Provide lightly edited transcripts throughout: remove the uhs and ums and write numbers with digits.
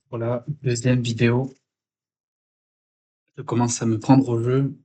Pour la deuxième vidéo, je commence à me prendre au jeu.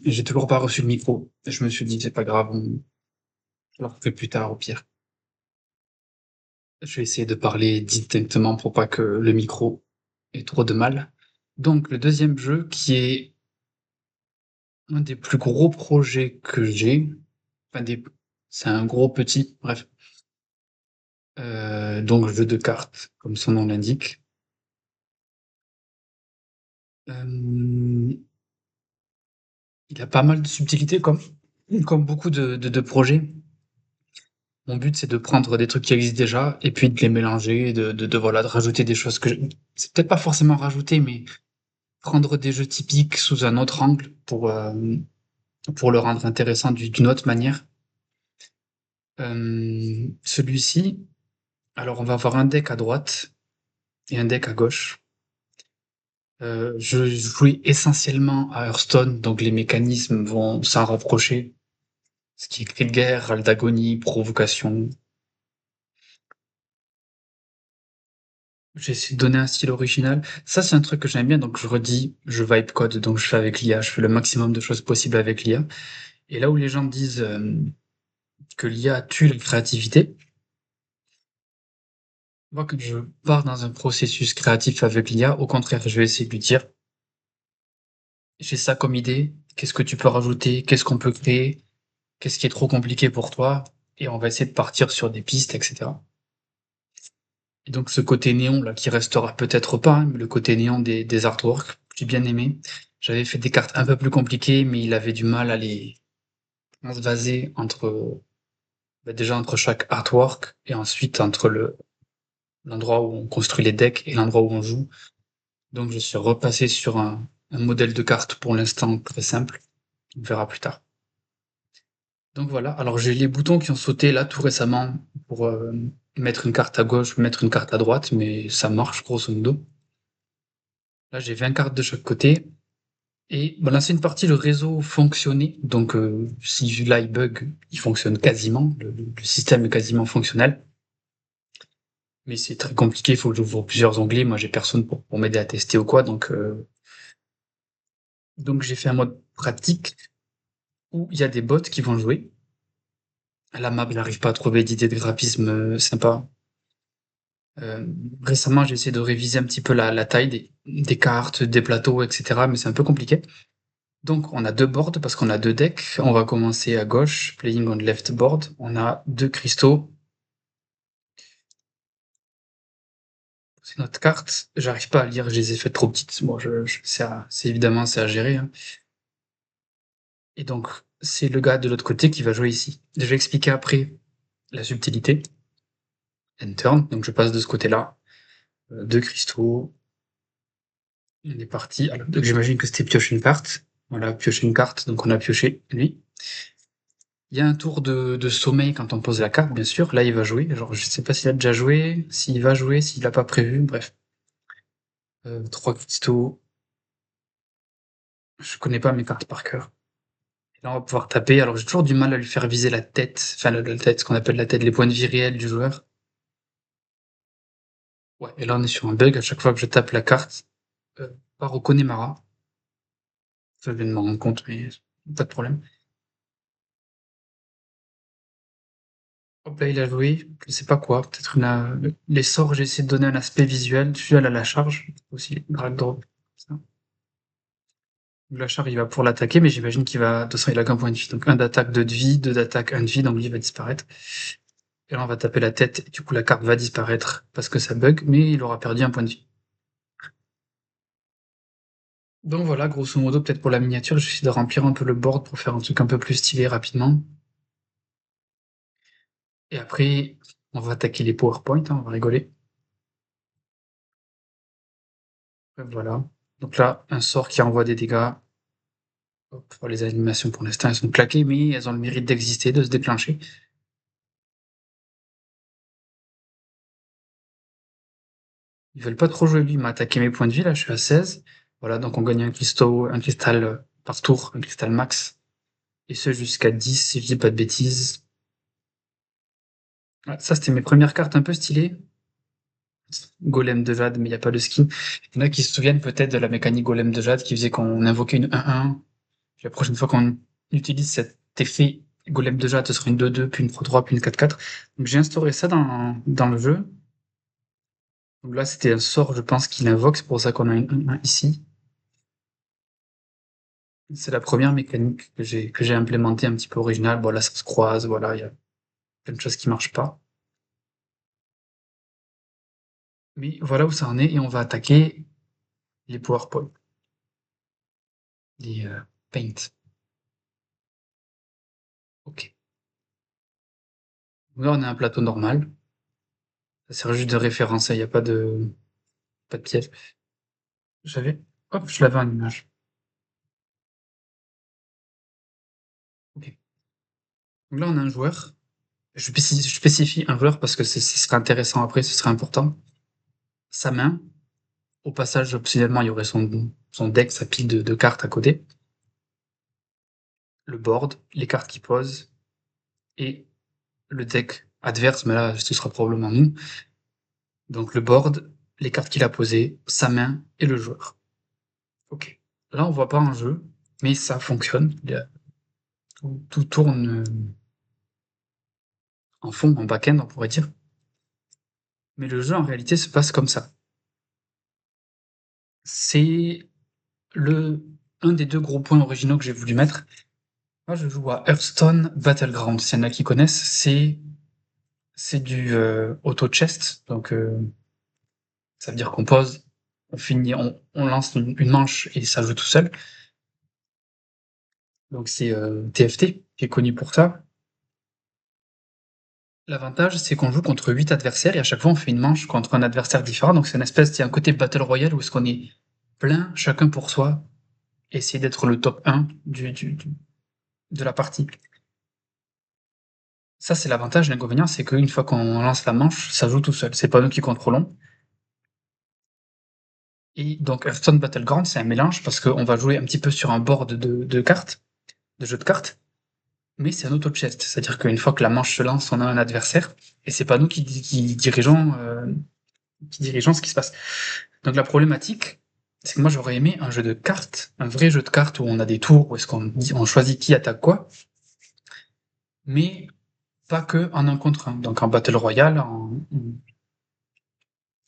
Et j'ai toujours pas reçu le micro. Et je me suis dit, c'est pas grave, je le refais plus tard au pire. Je vais essayer de parler distinctement pour pas que le micro ait trop de mal. Donc, le deuxième jeu, qui est un des plus gros projets que j'ai, enfin c'est un gros petit, bref. Donc, jeu de cartes, comme son nom l'indique. Euh, il a pas mal de subtilités, comme beaucoup de projets. Mon but, c'est de prendre des trucs qui existent déjà et puis de les mélanger, voilà, de rajouter des choses c'est peut-être pas forcément rajouter, mais prendre des jeux typiques sous un autre angle pour le rendre intéressant d'une autre manière. Celui-ci, alors on va avoir un deck à droite et un deck à gauche. Je jouais essentiellement à Hearthstone, donc les mécanismes vont s'en rapprocher. Ce qui est cri de guerre, râle d'agonie, provocation. J'essaie de donner un style original. Ça, c'est un truc que j'aime bien, donc je redis, je vibe code, donc je fais avec l'IA, je fais le maximum de choses possibles avec l'IA. Et là où les gens disent que l'IA tue la créativité, moi, quand je pars dans un processus créatif avec l'IA, au contraire, je vais essayer de lui dire, j'ai ça comme idée, qu'est-ce que tu peux rajouter, qu'est-ce qu'on peut créer, qu'est-ce qui est trop compliqué pour toi, et on va essayer de partir sur des pistes, etc. Et donc ce côté néon là qui restera peut-être pas, hein, mais le côté néon des artworks, j'ai bien aimé. J'avais fait des cartes un peu plus compliquées, mais il avait du mal à se vaser entre déjà entre chaque artwork et ensuite entre l'endroit où on construit les decks et l'endroit où on joue. Donc je suis repassé sur un modèle de carte pour l'instant très simple. On verra plus tard. Donc voilà. Alors j'ai les boutons qui ont sauté là tout récemment pour mettre une carte à gauche, mettre une carte à droite, mais ça marche grosso modo. Là j'ai 20 cartes de chaque côté. Et bah, l'ancienne partie, le réseau fonctionnait. Donc, si là il bug, il fonctionne quasiment. Le système est quasiment fonctionnel. Mais c'est très compliqué. Il faut que j'ouvre plusieurs onglets. Moi, j'ai personne pour m'aider à tester ou quoi. Donc j'ai fait un mode pratique où il y a des bots qui vont jouer. La map n'arrive pas à trouver d'idées de graphisme sympa. Euh, Récemment, j'ai essayé de réviser un petit peu la taille des cartes, des plateaux, etc. Mais c'est un peu compliqué. Donc, on a deux boards parce qu'on a deux decks. On va commencer à gauche, playing on left board. On a deux cristaux. C'est notre carte. J'arrive pas à lire, je les ai faites trop petites. Bon, c'est évidemment, c'est à gérer, hein. Et donc, c'est le gars de l'autre côté qui va jouer ici. Je vais expliquer après la subtilité. End turn. Donc, je passe de ce côté-là. Deux cristaux. On est parti. Alors, donc, j'imagine que c'était pioche une carte. Voilà, pioche une carte. Donc, on a pioché lui. Il y a un tour de sommeil quand on pose la carte, bien sûr. Là, il va jouer. Genre, je sais pas s'il a déjà joué, s'il va jouer, s'il a pas prévu. Bref. Trois cristaux. Je connais pas mes cartes par cœur. Et là, on va pouvoir taper. Alors, j'ai toujours du mal à lui faire viser la tête. Enfin, la tête, ce qu'on appelle la tête, les points de vie réels du joueur. Ouais. Et là, on est sur un bug. À chaque fois que je tape la carte, par au Connemara. Ça, je viens de m'en rendre compte, mais pas de problème. Hop là, il a joué. Je sais pas quoi. Peut-être les sorts, j'ai essayé de donner un aspect visuel. Celui-là, à la charge. Aussi, drag drop. Ça. La charge, il va pour l'attaquer, mais j'imagine qu'il va. De toute façon, il a qu'un point de vie. Donc, un d'attaque, deux de vie, deux d'attaque, un de vie. Donc, lui, il va disparaître. Et là, on va taper la tête. Et du coup, la carte va disparaître parce que ça bug, mais il aura perdu un point de vie. Donc voilà, grosso modo, peut-être pour la miniature, j'essaie de remplir un peu le board pour faire un truc un peu plus stylé rapidement. Et après, on va attaquer les PowerPoint, hein, on va rigoler. Voilà. Donc là, un sort qui envoie des dégâts. Hop, les animations pour l'instant, elles sont claquées, mais elles ont le mérite d'exister, de se déclencher. Ils veulent pas trop jouer lui, il m'a attaqué mes points de vie, là, je suis à 16. Voilà, donc on gagne un cristal par tour, un cristal max. Et ce jusqu'à 10, si je dis pas de bêtises. Ouais, ça, c'était mes premières cartes un peu stylées. golem de jade, mais il n'y a pas de skin. Il y en a qui se souviennent peut-être de la mécanique golem de jade qui faisait qu'on invoquait une 1-1. Puis la prochaine fois qu'on utilise cet effet golem de jade, ce sera une 2-2, puis une 3-3, puis une 4-4. Donc j'ai instauré ça dans le jeu. Donc là, c'était un sort, je pense, qu'il invoque, c'est pour ça qu'on a une 1-1 ici. C'est la première mécanique que j'ai implémentée un petit peu originale. Bon, là, ça se croise, voilà, il y a plein de choses qui marchent pas. Mais voilà où ça en est, et on va attaquer les PowerPoint, les Paint. Ok. Là, on a un plateau normal. Ça sert juste de référence, il n'y a pas de piège. Hop, je l'avais en image. Ok. Donc là, on a un joueur. Je spécifie un joueur parce que ce serait intéressant après, ce serait important. Sa main, au passage, optionnellement, il y aurait son deck, sa pile de cartes à côté. Le board, les cartes qu'il pose, et le deck adverse, mais là, ce sera probablement nous. Donc le board, les cartes qu'il a posées, sa main et le joueur. Ok. Là, on voit pas un jeu, mais ça fonctionne. Tout tourne en fond, en back-end, on pourrait dire. Mais le jeu, en réalité, se passe comme ça. C'est un des deux gros points originaux que j'ai voulu mettre. Moi, je joue à Hearthstone Battlegrounds. S'il y en a qui connaissent, c'est du auto-chest. Donc, ça veut dire qu'on pose, on lance une manche et ça joue tout seul. Donc, c'est TFT qui est connu pour ça. L'avantage, c'est qu'on joue contre 8 adversaires et à chaque fois, on fait une manche contre un adversaire différent. Donc, c'est une espèce, il y a un côté Battle Royale où est-ce qu'on est plein, chacun pour soi, essayer d'être le top 1 de la partie. Ça, c'est l'avantage. L'inconvénient, c'est qu'une fois qu'on lance la manche, ça joue tout seul. C'est pas nous qui contrôlons. Et donc, Hearthstone Battleground, c'est un mélange parce qu'on va jouer un petit peu sur un board de cartes, de jeux de cartes, mais c'est un auto-chest. C'est-à-dire qu'une fois que la manche se lance, on a un adversaire et c'est pas nous qui dirigeons ce qui se passe. Donc, la problématique, c'est que moi, j'aurais aimé un jeu de cartes, un vrai jeu de cartes où on a des tours, où est-ce on choisit qui attaque quoi, mais pas que en un contre un. Donc, en Battle Royale, en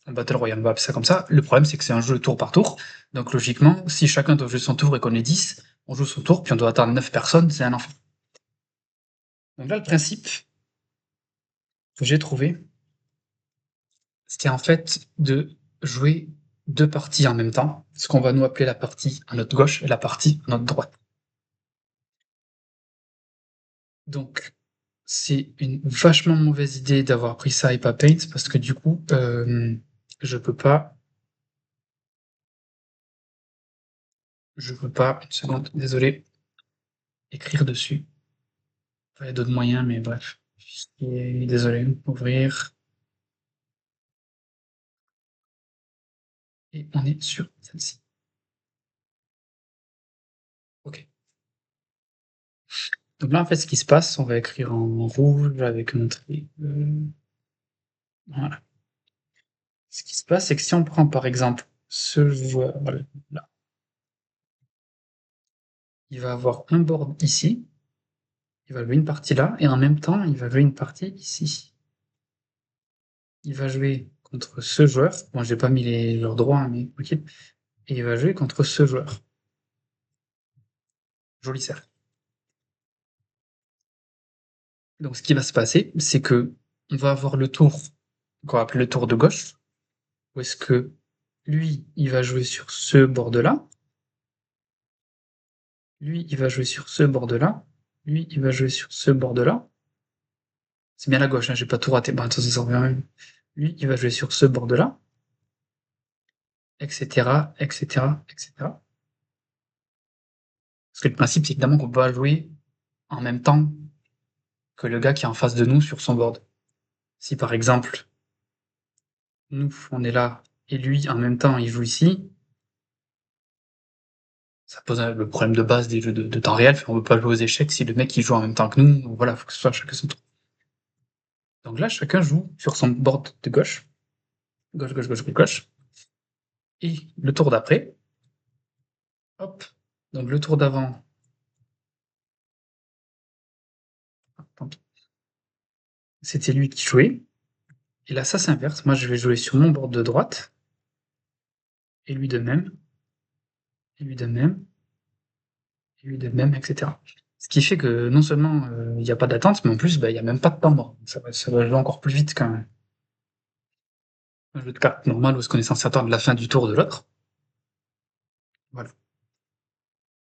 Battle Royale, on va appeler ça comme ça. Le problème, c'est que c'est un jeu tour par tour. Donc, logiquement, si chacun doit jouer son tour et qu'on est 10, on joue son tour, puis on doit attendre 9 personnes, c'est un enfer. Donc là, le principe que j'ai trouvé, c'était en fait de jouer deux parties en même temps, ce qu'on va nous appeler la partie à notre gauche et la partie à notre droite. Donc, c'est une vachement mauvaise idée d'avoir pris ça et pas Paint, parce que du coup, je peux pas, une seconde, désolé, écrire dessus. Il y a d'autres moyens, mais bref. Et désolé, ouvrir. Et on est sur celle-ci. Ok. Donc là, en fait, ce qui se passe, on va écrire en rouge avec notre. Voilà. Ce qui se passe, c'est que si on prend par exemple ce joueur-là, il va avoir un board ici, il va jouer une partie là, et en même temps, il va jouer une partie ici. Il va jouer contre ce joueur. Bon, j'ai pas mis les joueurs droits, mais ok. Et il va jouer contre ce joueur. Joli cercle. Donc, ce qui va se passer, c'est que on va avoir le tour qu'on va appeler le tour de gauche, où est-ce que lui, il va jouer sur ce bord-là, lui, il va jouer sur ce bord-là, lui, il va jouer sur ce bord-là. C'est bien la gauche, hein, j'ai pas tout raté. Bon, attends, ça sort bien même. Lui, il va jouer sur ce bord-là, etc., etc., etc. Parce que le principe, c'est évidemment qu'on peut pas jouer en même temps que le gars qui est en face de nous sur son board. Si par exemple, nous, on est là, et lui, en même temps, il joue ici, ça pose le problème de base des jeux de temps réel. On ne peut pas jouer aux échecs si le mec il joue en même temps que nous. Donc voilà, il faut que ce soit chacun son tour. Donc là, chacun joue sur son board de gauche. gauche, gauche, gauche, gauche, gauche. Et le tour d'après, hop, donc le tour d'avant, c'était lui qui jouait. Et là, ça s'inverse. Moi, je vais jouer sur mon bord de droite, et lui de même, et lui de même, et lui de même, etc. Ce qui fait que non seulement il n'y a pas d'attente, mais en plus, bah, il n'y a même pas de temps mort. Ça va jouer encore plus vite qu'un jeu de cartes normal où est-ce qu'on est censé attendre la fin du tour de l'autre. Voilà.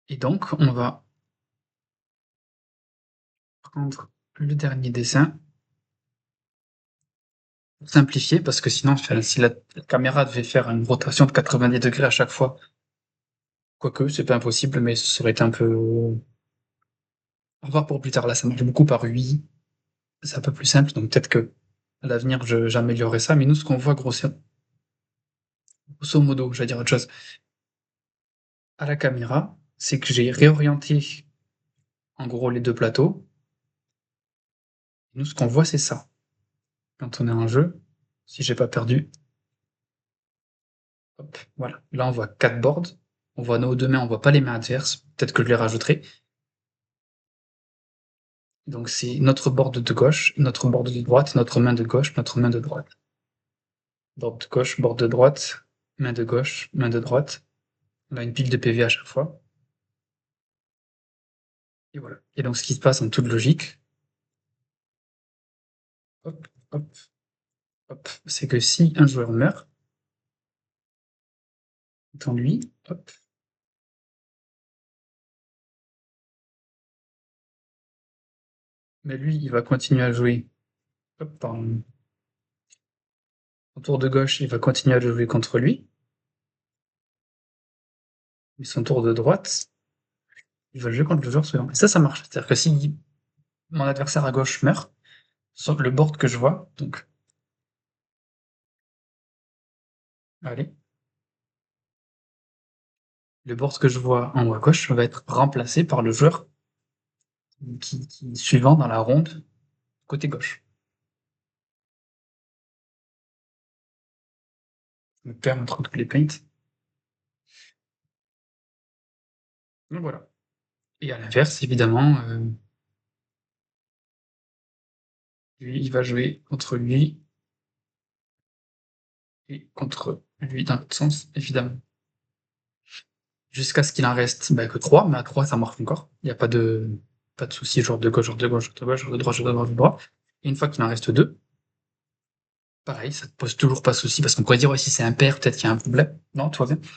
Et donc, on va prendre le dernier dessin pour simplifier, parce que sinon, si la caméra devait faire une rotation de 90 degrés à chaque fois, quoique c'est pas impossible, mais ça aurait été un peu... À voir pour plus tard. Là, ça marche beaucoup par UI, c'est un peu plus simple, donc peut-être que à l'avenir, j'améliorerai ça. Mais nous, ce qu'on voit grosso modo, j'allais dire autre chose, à la caméra, c'est que j'ai réorienté en gros les deux plateaux. Nous, ce qu'on voit, c'est ça. Quand on est en jeu, si j'ai pas perdu, hop, voilà. Là, on voit 4 boards. On voit nos deux mains, on voit pas les mains adverses. Peut-être que je les rajouterai. Donc, c'est notre board de gauche, notre board de droite, notre main de gauche, notre main de droite. Board de gauche, board de droite, main de gauche, main de droite. On a une pile de PV à chaque fois. Et voilà. Et donc, ce qui se passe en toute logique, hop, hop, hop, c'est que si un joueur meurt, étant lui, hop, mais lui, il va continuer à jouer, hop, pardon, au tour de gauche, il va continuer à jouer contre lui, et son tour de droite, il va jouer contre le joueur suivant. Et ça marche. C'est-à-dire que si mon adversaire à gauche meurt, sur le board que je vois, donc, allez, le board que je vois en haut à gauche va être remplacé par le joueur qui suivant dans la ronde côté gauche. Je me perds entre tous les paints. Donc voilà. Et à l'inverse, évidemment, lui, il va jouer contre lui et contre lui dans l'autre sens, évidemment. Jusqu'à ce qu'il en reste bah, que 3, mais à 3, ça marche encore. Il n'y a pas de souci, joueur de gauche, joueur de gauche, joueur de gauche, joueur de droite, joueur de droite, joueur de droite. Et une fois qu'il en reste 2, pareil, ça te pose toujours pas de souci, parce qu'on pourrait dire, ouais, si c'est impair, peut-être qu'il y a un problème. Non, tout va bien.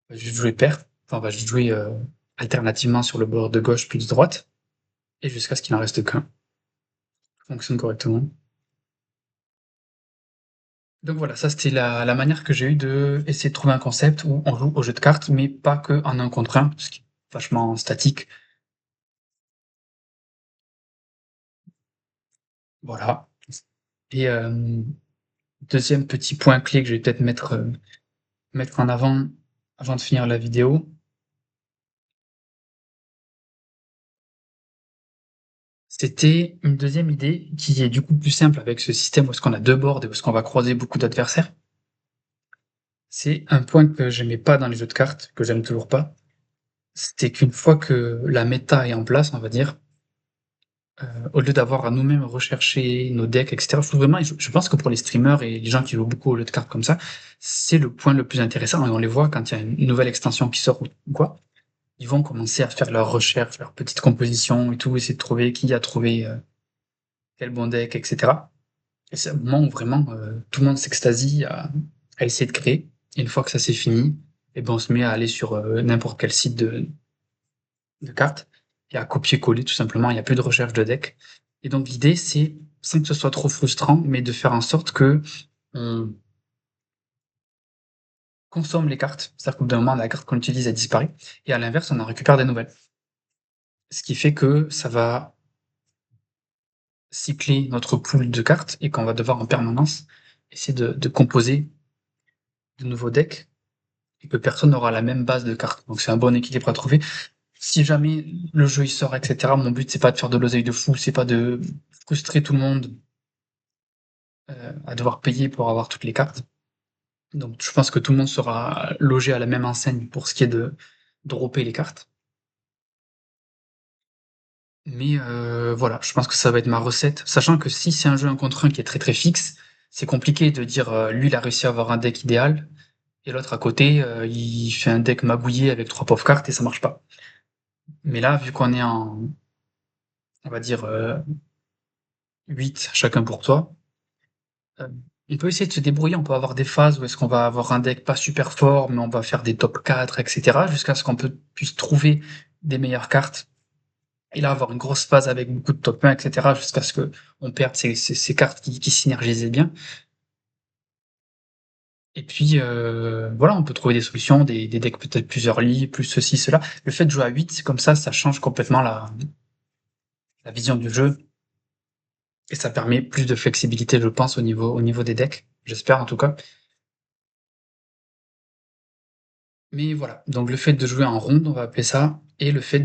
On va juste jouer pair, enfin, on va juste jouer alternativement sur le bord de gauche puis de droite, et jusqu'à ce qu'il en reste qu'un. Fonctionne correctement. Donc voilà, ça c'était la manière que j'ai eu de essayer de trouver un concept où on joue au jeu de cartes, mais pas que en un contre un, ce qui est vachement statique. Voilà. Et deuxième petit point clé que je vais peut-être mettre en avant de finir la vidéo, c'était une deuxième idée qui est du coup plus simple avec ce système où est-ce qu'on a deux boards et où est-ce qu'on va croiser beaucoup d'adversaires. C'est un point que j'aimais pas dans les jeux de cartes, que j'aime toujours pas. C'était qu'une fois que la méta est en place, on va dire, au lieu d'avoir à nous-mêmes rechercher nos decks, etc. Je trouve vraiment, je pense que pour les streamers et les gens qui jouent beaucoup au jeu de cartes comme ça, c'est le point le plus intéressant. Et on les voit quand il y a une nouvelle extension qui sort ou quoi. Ils vont commencer à faire leurs recherches, leurs petites compositions et tout, essayer de trouver qui a trouvé quel bon deck, etc. Et c'est un moment où vraiment tout le monde s'extasie à essayer de créer. Et une fois que ça c'est fini, et ben on se met à aller sur n'importe quel site de cartes et à copier-coller tout simplement. Il n'y a plus de recherche de deck. Et donc l'idée c'est, sans que ce soit trop frustrant, mais de faire en sorte que on consomme les cartes. C'est-à-dire qu'au bout d'un moment, la carte qu'on utilise, elle disparaît. Et à l'inverse, on en récupère des nouvelles. Ce qui fait que ça va cycler notre pool de cartes et qu'on va devoir en permanence essayer de composer de nouveaux decks et que personne n'aura la même base de cartes. Donc c'est un bon équilibre à trouver. Si jamais le jeu il sort, etc., mon but c'est pas de faire de l'oseille de fou, c'est pas de frustrer tout le monde à devoir payer pour avoir toutes les cartes. Donc je pense que tout le monde sera logé à la même enseigne pour ce qui est de dropper les cartes. Mais voilà, je pense que ça va être ma recette, sachant que si c'est un jeu 1 contre 1 qui est très, très fixe, c'est compliqué de dire, lui il a réussi à avoir un deck idéal et l'autre à côté, il fait un deck magouillé avec 3 pauvres cartes et ça marche pas. Mais là, vu qu'on est en, on va dire, 8 chacun pour toi, heu, on peut essayer de se débrouiller, on peut avoir des phases où est-ce qu'on va avoir un deck pas super fort, mais on va faire des top 4 et cetera, jusqu'à ce qu'on puisse trouver des meilleures cartes et là avoir une grosse phase avec beaucoup de top 1 et cetera, jusqu'à ce qu'on perde ces cartes qui synergisaient bien. Et puis, voilà, on peut trouver des solutions, des decks peut-être plusieurs lits, plus ceci, cela. Le fait de jouer à 8 comme ça change complètement la vision du jeu et ça permet plus de flexibilité, je pense, au niveau des decks. J'espère en tout cas. Mais voilà, donc le fait de jouer en ronde, on va appeler ça, et le fait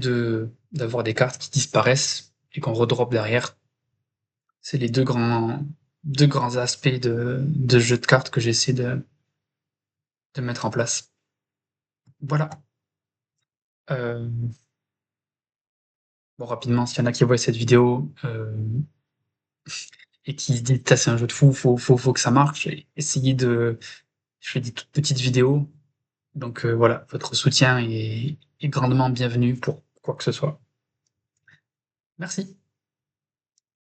d'avoir des cartes qui disparaissent et qu'on redrop derrière, c'est les deux grands aspects de jeu de cartes que j'essaie de mettre en place. Voilà. Bon, rapidement, s'il y en a qui voient cette vidéo, et qui se dit: c'est un jeu de fou, faut que ça marche», et essayer de je fais des toutes petites vidéos, donc voilà, votre soutien est grandement bienvenu pour quoi que ce soit. Merci.